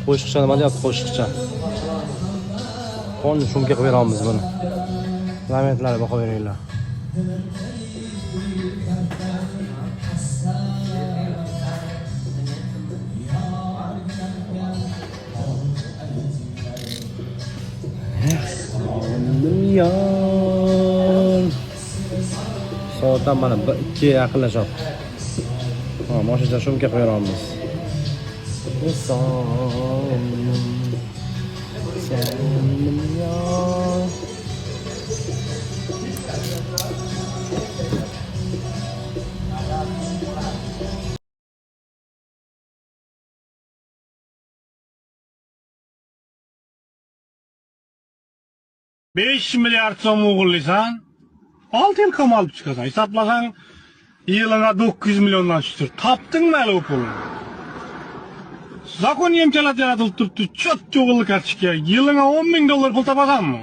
Qo'shiqcha nima deyapti qo'shiqcha? Qonni shumka qilib beramiz buni. Rahmatlar qo'yinglar. Soatdan mana 2 yaqinlashyapti. Ha, moshincha shumka qilib beramiz. Beş milyar so'm o'g'irlaysan, 6 yil qamalib chiqasan. Hisoblasang, yiliga 900 milliondan tushdir. Topdingmi hali o pulni? Zakon imkoniyat yaratilib turibdi. Cho'tchi o'g'irlik kartishga yiliga $10,000 pul topasanmi?